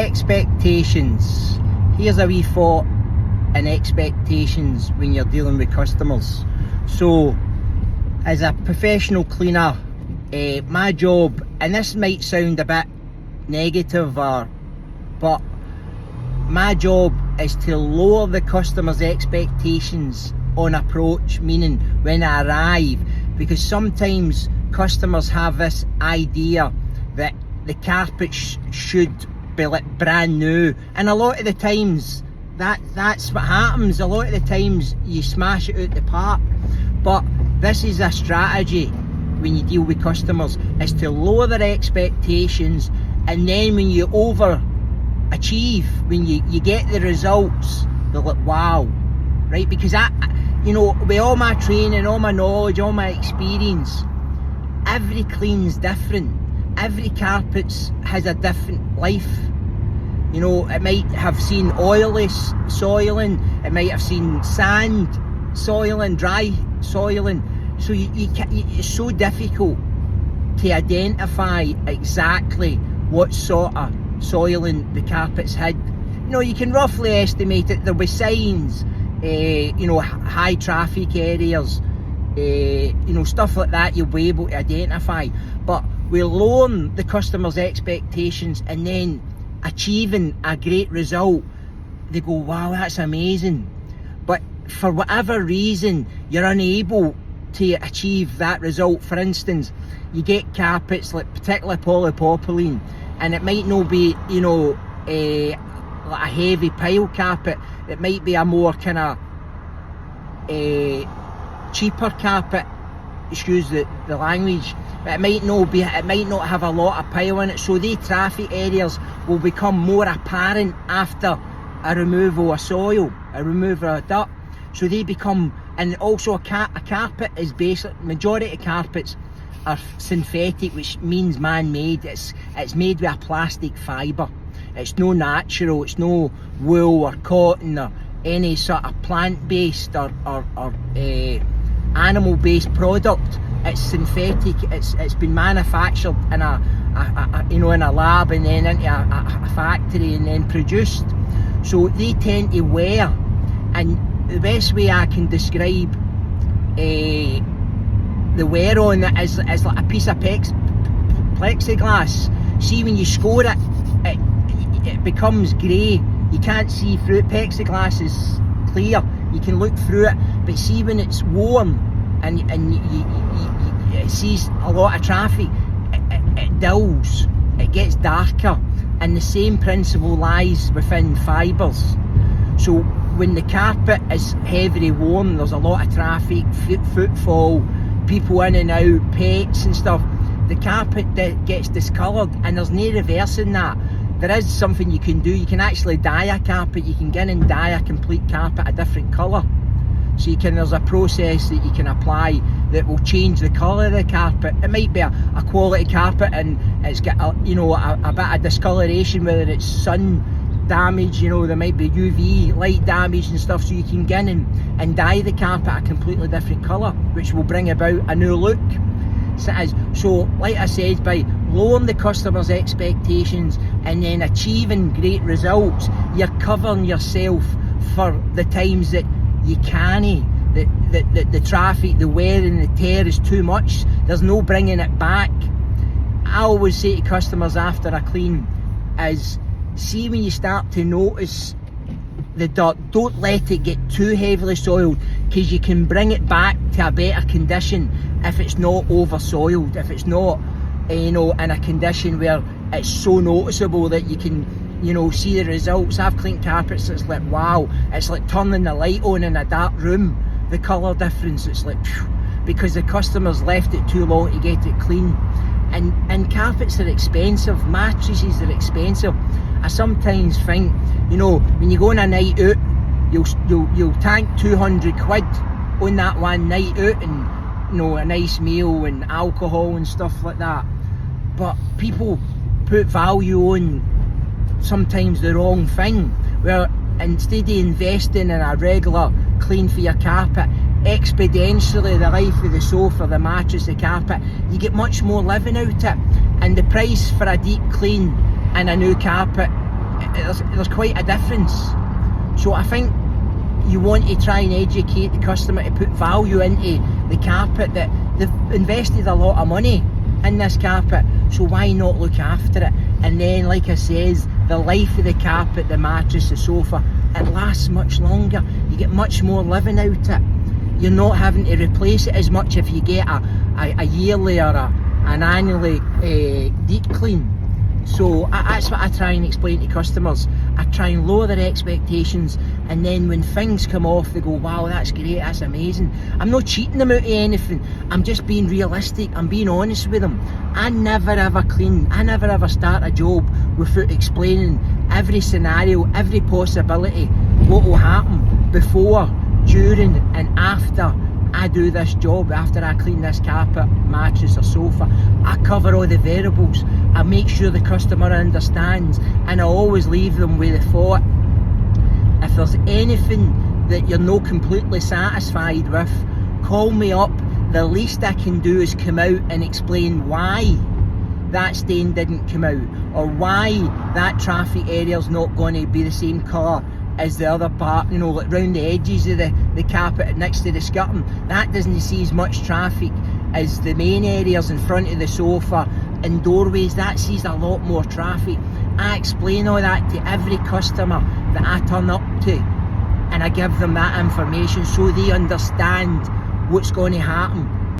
Expectations. Here's a wee thought in expectations when you're dealing with customers. So, as a professional cleaner, my job, and this might sound a bit negative, but my job is to lower the customer's expectations on approach, meaning when I arrive, because sometimes customers have this idea that the carpet should be like brand new, and a lot of the times that's what happens. A lot of the times you smash it out the park, but this is a strategy when you deal with customers, is to lower their expectations, and then when you overachieve, when you get the results, they're like, wow, right? Because with all my training, all my knowledge, all my experience, every clean's different. Every carpet has a different life. It might have seen oily soiling, it might have seen sand soiling, dry soiling. So it's so difficult to identify exactly what sort of soiling the carpets had. You can roughly estimate it. There were signs, high traffic areas, stuff like that you'll be able to identify. But we're lowering the customer's expectations and then achieving a great result. They go, wow, that's amazing. But for whatever reason, you're unable to achieve that result. For instance, you get carpets, like particularly polypropylene, and it might not be, like a heavy pile carpet. It might be a more kind of cheaper carpet, excuse the language. It might not have a lot of pile in it, so the traffic areas will become more apparent after a removal of soil, a removal of dirt. So they become, and also a carpet is basically, majority of carpets are synthetic, which means man-made. It's made with a plastic fibre. It's no natural, it's no wool or cotton or any sort of plant-based or animal-based product. It's synthetic. It's been manufactured in a lab and then into a factory and then produced. So they tend to wear, and the best way I can describe the wear on it is like a piece of plexiglass. See, when you score it, it becomes grey. You can't see through it. Plexiglass is clear. You can look through it, but see when it's worn and it sees a lot of traffic, it dulls, it gets darker, and the same principle lies within fibres. So when the carpet is heavily worn, there's a lot of traffic, footfall, people in and out, pets and stuff, the carpet gets discoloured, and there's no reversing that. There is something you can do. You can actually dye a carpet. You can get in and dye a complete carpet a different colour. So there's a process that you can apply that will change the colour of the carpet. It might be a quality carpet and it's got a bit of discoloration, whether it's sun damage, there might be UV light damage and stuff. So you can get in and dye the carpet a completely different colour, which will bring about a new look. So like I said, by lowering the customer's expectations and then achieving great results, you're covering yourself for the times that you can't, the traffic, the wear and the tear is too much. There's no bringing it back. I always say to customers after a clean is, see when you start to notice the dirt, don't let it get too heavily soiled, because you can bring it back to a better condition if it's not over soiled, if it's not in a condition where it's so noticeable that you can see the results. I've cleaned carpets, it's like, wow, it's like turning the light on in a dark room, the colour difference. It's like, phew, because the customers left it too long to get it clean. And carpets are expensive, mattresses are expensive. I sometimes think, when you go on a night out, you'll tank 200 quid on that one night out, and a nice meal and alcohol and stuff like that. But people put value on sometimes the wrong thing, where instead of investing in a regular clean for your carpet, exponentially the life of the sofa, the mattress, the carpet, you get much more living out it, and the price for a deep clean and a new carpet there's quite a difference. So I think you want to try and educate the customer to put value into the carpet, that they've invested a lot of money in this carpet, so why not look after it? And then, like I says, the life of the carpet, the mattress, the sofa, it lasts much longer. You get much more living out of it. You're not having to replace it as much if you get a yearly or an annually deep clean. So that's what I try and explain to customers. I try and lower their expectations, and then when things come off, they go, wow, that's great, that's amazing. I'm not cheating them out of anything. I'm just being realistic. I'm being honest with them. I never ever start a job without explaining every scenario, every possibility, what will happen before, during and after I do this job, after I clean this carpet, mattress or sofa. I cover all the variables. I make sure the customer understands, and I always leave them with the thought, if there's anything that you're not completely satisfied with, call me up. The least I can do is come out and explain why that stain didn't come out, or why that traffic area's not going to be the same colour as the other part, you know, like round the edges of the carpet next to the skirting. That doesn't see as much traffic as the main areas in front of the sofa and doorways. That sees a lot more traffic. I explain all that to every customer that I turn up to, and I give them that information so they understand what's going to happen.